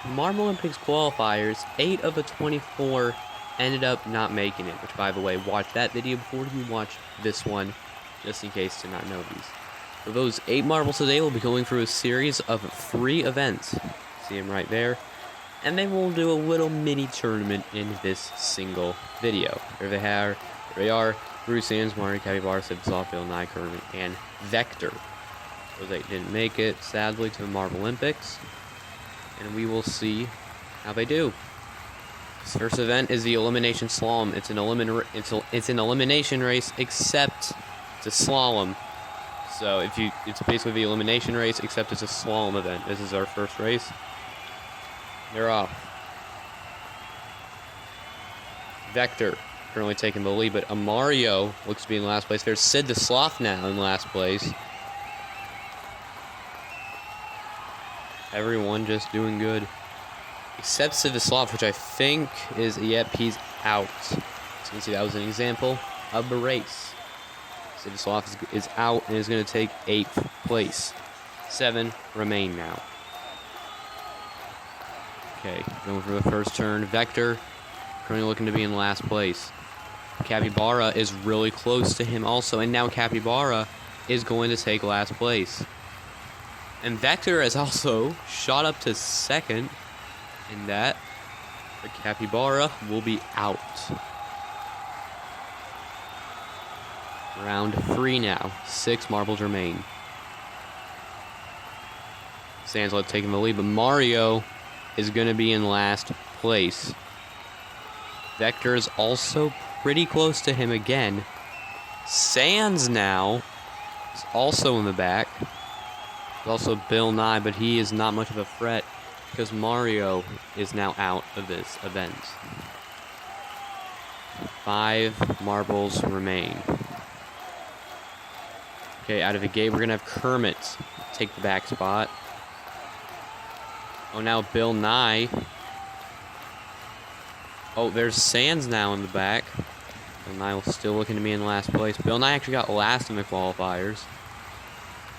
Marbolympics qualifiers, 8 of the 24 ended up not making it, which, by the way, watch that video before you watch this one, just in case to not know these. For those 8 marbles today, we'll be going through a series of 3 events. See them right there. And then we'll do a little mini tournament in this single video. There they are. Bruce Sands, Mario, Capybara, Slalom, Bill Nye, Kermit, and Vector. Those 8 didn't make it, sadly, to the Marbolympics. And we will see how they do. This first event is the elimination slalom. It's an elimination race, except it's a slalom. So it's basically the elimination race, except it's a slalom event. This is our first race. They're off. Vector currently taking the lead, but Mario looks to be in last place. There's Sid the Sloth now in last place. Everyone just doing good. Except Sid the Sloth, which I think is, yep, he's out. So you can see that was an example of the race. Sid the Sloth is out and is going to take 8th place. 7 remain now. Okay, going for the first turn. Vector currently looking to be in last place. Capybara is really close to him also, and now Capybara is going to take last place. And Vector has also shot up to 2nd in that. But Capybara will be out. Round 3 now. 6 marbles remain. Sanslet taking the lead, but Mario is going to be in last place. Vector is also pretty close to him again. Sands now is also in the back. There's also Bill Nye, but he is not much of a threat because Mario is now out of this event. 5 marbles remain. Okay, out of the gate, we're going to have Kermit take the back spot. Oh, now Bill Nye. Oh, there's Sands now in the back. Bill Nye was still looking to be in last place. Bill Nye actually got last in the qualifiers.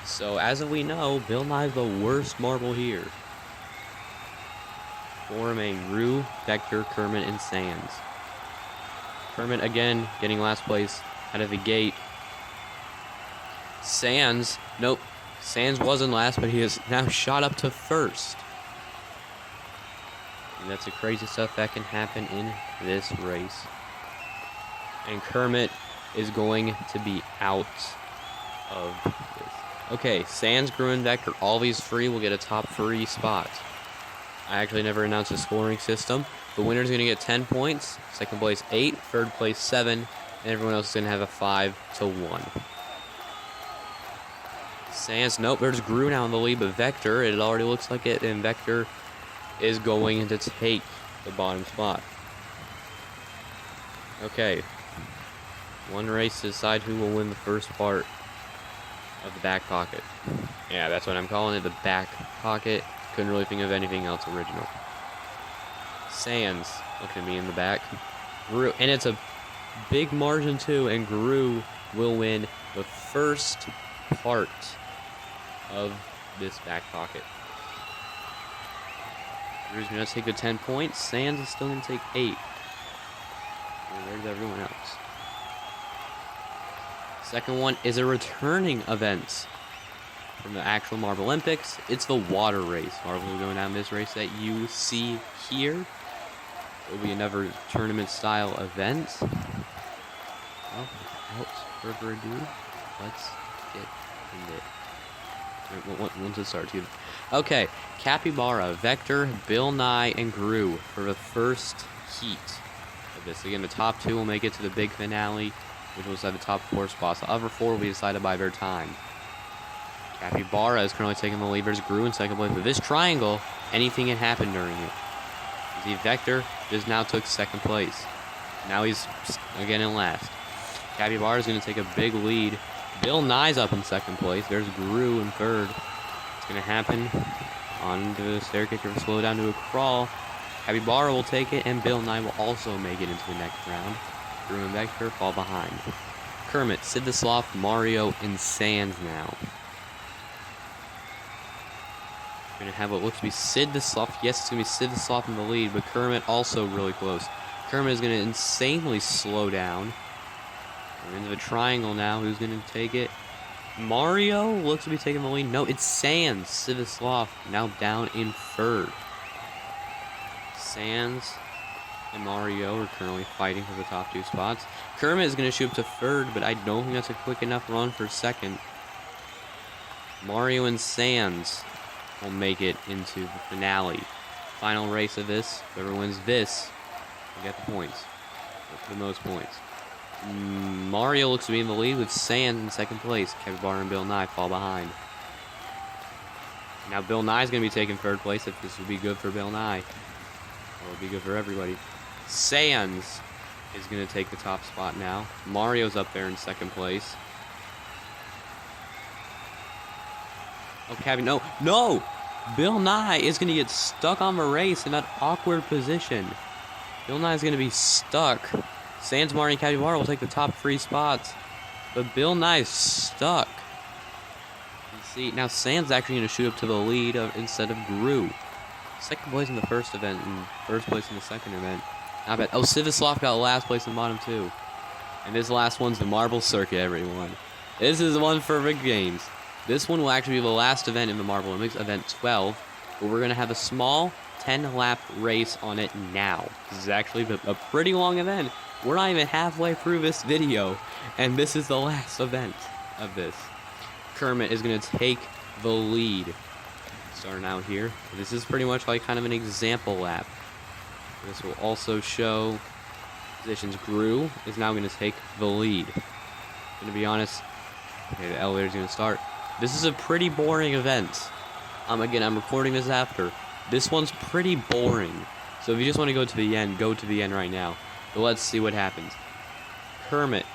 So, as we know, Bill Nye's the worst marble here. 4 remain. Rue, Vector, Kermit, and Sands. Kermit, again, getting last place out of the gate. Sands, nope. Sands was in last, but he has now shot up to 1st. And that's the crazy stuff that can happen in this race. And Kermit is going to be out of this. Okay, Sands, Gru, and Vector, all these 3 will get a top 3 spot. I actually never announced a scoring system. The winner's going to get 10 points, 2nd place 8, 3rd place 7, and everyone else is going to have a 5-1. Sands, nope, there's Gru now in the lead, but Vector, it already looks like it, and Vector is going to take the bottom spot. Okay. One race to decide who will win the first part of the back pocket. Yeah, that's what I'm calling it, the back pocket. Couldn't really think of anything else original. Sands looking at me in the back. Gru, and it's a big margin too, and Gru will win the first part of this back pocket. Gru's going to take the 10 points. Sands is still going to take 8. And there's everyone else. Second one is a returning event from the actual Marbolympics. It's the water race. Marbles are going down this race that you see here. It will be another tournament-style event. Well, without further ado, let's get into it. Once it starts. Okay, Capybara, Vector, Bill Nye, and Gru for the first heat of this. Again, the top 2 will make it to the big finale, which will decide the top 4 spots. The other 4 will be decided by their time. Capybara is currently taking the lead. There's Gru in 2nd place. But this triangle, anything can happen during it. You see, Vector just now took 2nd place. Now he's again in last. Capybara is going to take a big lead. Bill Nye's up in 2nd place. There's Gru in 3rd. It's going to happen on the staircase. Or slow down to a crawl. Capybara will take it, and Bill Nye will also make it into the next round. Gru and Vector fall behind. Kermit, Sid the Sloth, Mario, and Sands now. We're going to have what looks to be Sid the Sloth. Yes, it's going to be Sid the Sloth in the lead, but Kermit also really close. Kermit is going to insanely slow down. We're into the triangle now. Who's going to take it? Mario looks to be taking the lead. No, it's Sans. Sid the Sloth now down in third. Sans and Mario are currently fighting for the top 2 spots. Kermit is going to shoot up to third, but I don't think that's a quick enough run for second. Mario and Sans will make it into the finale. Final race of this. Whoever wins this will get the points. The most points. Mario looks to be in the lead with Sans in second place. Capybara and Bill Nye fall behind. Now Bill Nye is going to be taking third place if this would be good for Bill Nye. Or would be good for everybody. Sans is going to take the top spot now. Mario's up there in second place. Oh, Cabby, no! No! Bill Nye is going to get stuck on the race in that awkward position. Bill Nye is going to be stuck. Sans, Mario, and Capybara will take the top 3 spots. But Bill Nye is stuck. You see, now Sans actually going to shoot up to the lead instead of Gru. Second place in the first event and first place in the second event. Not bad. Oh, Sid the Sloth got last place in bottom 2. And this last one's the Marble Circuit, everyone. This is one for big games. This one will actually be the last event in the Marbolympics, event 12. But we're going to have a small 10-lap race on it now. This is actually a pretty long event. We're not even halfway through this video, and this is the last event of this. Kermit is going to take the lead. Starting out here. This is pretty much like kind of an example lap. This will also show positions. Gru is now going to take the lead. To be honest, okay, the elevator's going to start. This is a pretty boring event. Again, I'm recording this after. This one's pretty boring. So if you just want to go to the end right now. But let's see what happens. Kermit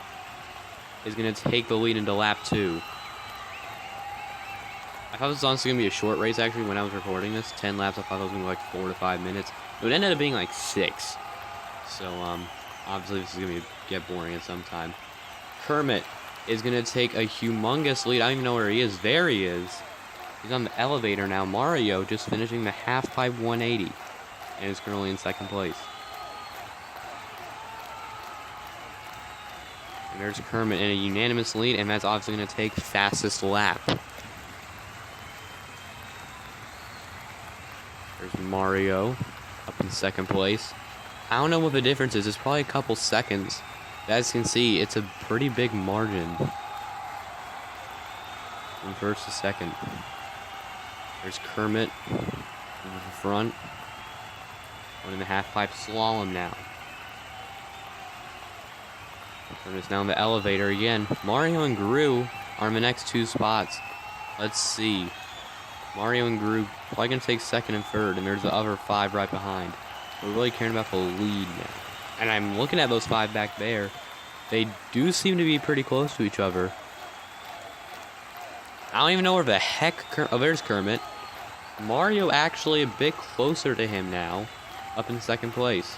is going to take the lead into lap 2. I thought this was honestly going to be a short race, actually, when I was recording this. 10 laps, I thought it was going to be like 4 to 5 minutes. It ended up being like 6. So, obviously this is going to get boring at some time. Kermit is going to take a humongous lead. I don't even know where he is. There he is. He's on the elevator now. Mario just finishing the half-pipe 180. And is currently in second place. And there's Kermit in a unanimous lead, and that's obviously going to take fastest lap. There's Mario up in second place. I don't know what the difference is. It's probably a couple seconds. As you can see, it's a pretty big margin from first to second. There's Kermit in the front. Running the half-pipe slalom now. Kermit's now in the elevator again. Mario and Gru are in the next 2 spots. Let's see. Mario and Gru probably going to take second and third, and there's the other 5 right behind. We're really caring about the lead now. And I'm looking at those 5 back there. They do seem to be pretty close to each other. I don't even know where the heck oh, there's Kermit. Mario actually a bit closer to him now, up in second place.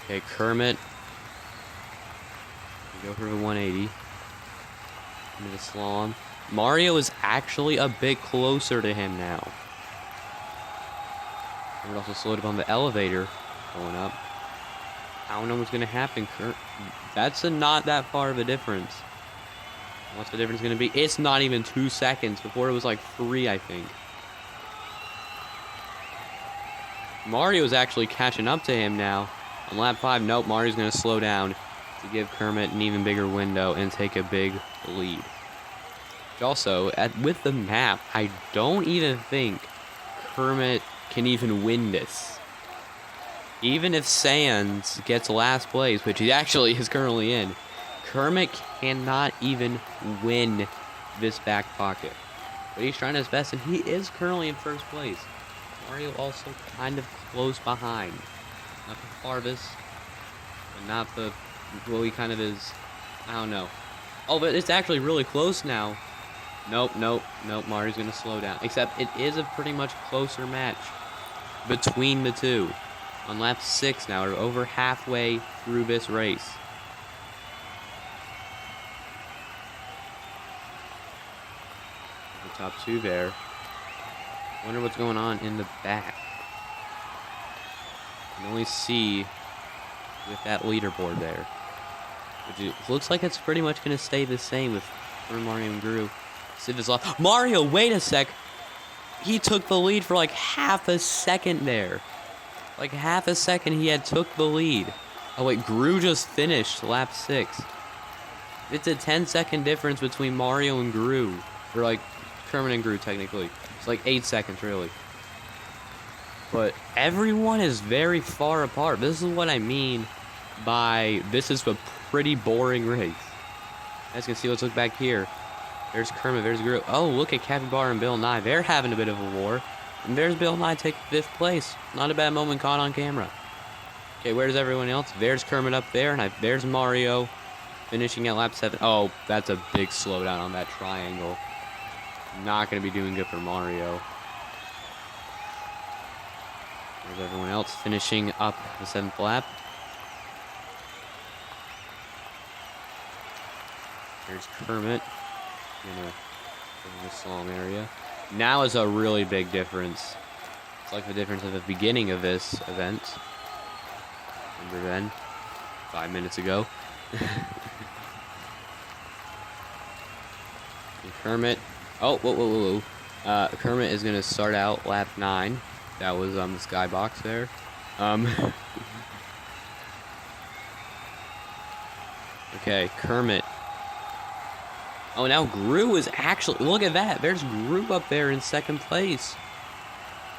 Okay, Kermit. Go for the 180. Into the slalom. Mario is actually a bit closer to him now. And also slowed up on the elevator going up. I don't know what's going to happen. That's not that far of a difference. What's the difference going to be? It's not even 2 seconds. Before it was like 3, I think. Mario's actually catching up to him now. On lap 5, nope, Mario's going to slow down to give Kermit an even bigger window and take a big lead. Also, with the map, I don't even think Kermit can even win this. Even if Sans gets last place, which he actually is currently in, Kermit cannot even win this back pocket. But he's trying his best, and he is currently in first place. Mario also kind of close behind. Not the farthest, but not the, well, he kind of is, I don't know. Oh, but it's actually really close now. Nope, Mario's going to slow down. Except it is a pretty much closer match between the two. On lap 6 now, we're over halfway through this race. top two there. Wonder what's going on in the back. You can only see with that leaderboard there. Which looks like it's pretty much going to stay the same with Mario and Gru. Sid is off. Mario, wait a sec. He took the lead for like half a second there. Like half a second he had took the lead. Oh wait, Gru just finished lap 6. It's a 10-second difference between Mario and Gru. Or like Kermit and Gru technically. It's like 8 seconds really. But everyone is very far apart. This is what I mean by this is a pretty boring race. You guys can see, let's look back here. There's Kermit, there's Gru. Oh, look at Capybara and Bill Nye. They're having a bit of a war. And there's Bill Nye taking 5th place. Not a bad moment caught on camera. Okay, where's everyone else? There's Kermit up there, and there's Mario finishing at lap 7. Oh, that's a big slowdown on that triangle. Not going to be doing good for Mario. There's everyone else finishing up the 7th lap. There's Kermit in the slalom area. Now is a really big difference. It's like the difference at the beginning of this event. Remember then? 5 minutes ago. Kermit. Oh, whoa. Kermit is going to start out lap 9. That was the skybox there. Okay, Kermit. Oh, now Gru is actually... Look at that. There's Gru up there in 2nd place.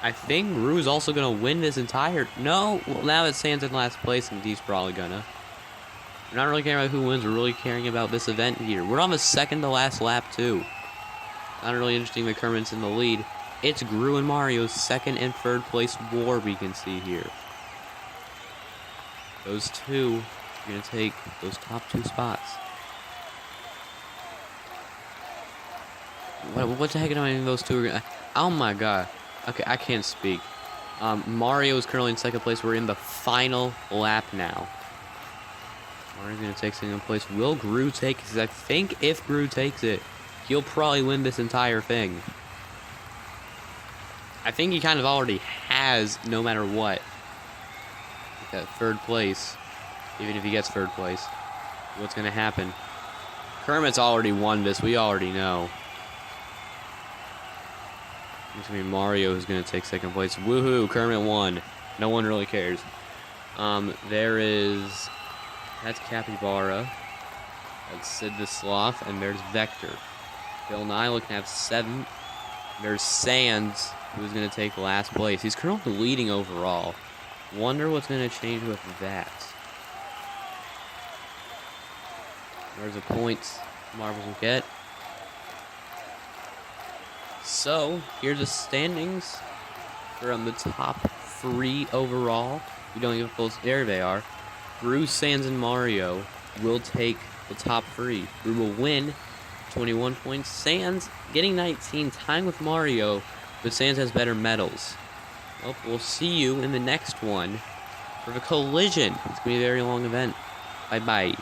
I think Gru is also going to win this entire... No. Well, now that Sans in last place, and he's probably going to. We're not really caring about who wins. We're really caring about this event here. We're on the 2nd to last lap, too. Not really interesting that Kermit's in the lead. It's Gru and Mario's 2nd and 3rd place war we can see here. Those two are going to take those top 2 spots. What the heck am I in those two? Oh my god. Okay, I can't speak. Mario is currently in 2nd place. We're in the final lap now. Mario's going to take 2nd place. Will Gru take it? Because I think if Gru takes it, he'll probably win this entire thing. I think he kind of already has, no matter what. That 3rd place. Even if he gets 3rd place. What's going to happen? Kermit's already won this. We already know. It's going to be Mario who's going to take 2nd place. Woohoo! Kermit won. No one really cares. That's Capybara. That's Sid the Sloth. And there's Vector. Bill Nye looking to have 7th. There's Sans, who's going to take last place. He's currently leading overall. Wonder what's going to change with that. There's the points Marbles will get. So, here's the standings from the top 3 overall. We don't even full. There they are. Gru, Sans, and Mario will take the top 3. Gru will win 21 points. Sans getting 19, tying with Mario, but Sans has better medals. Well, we'll see you in the next one for the collision. It's going to be a very long event. Bye-bye.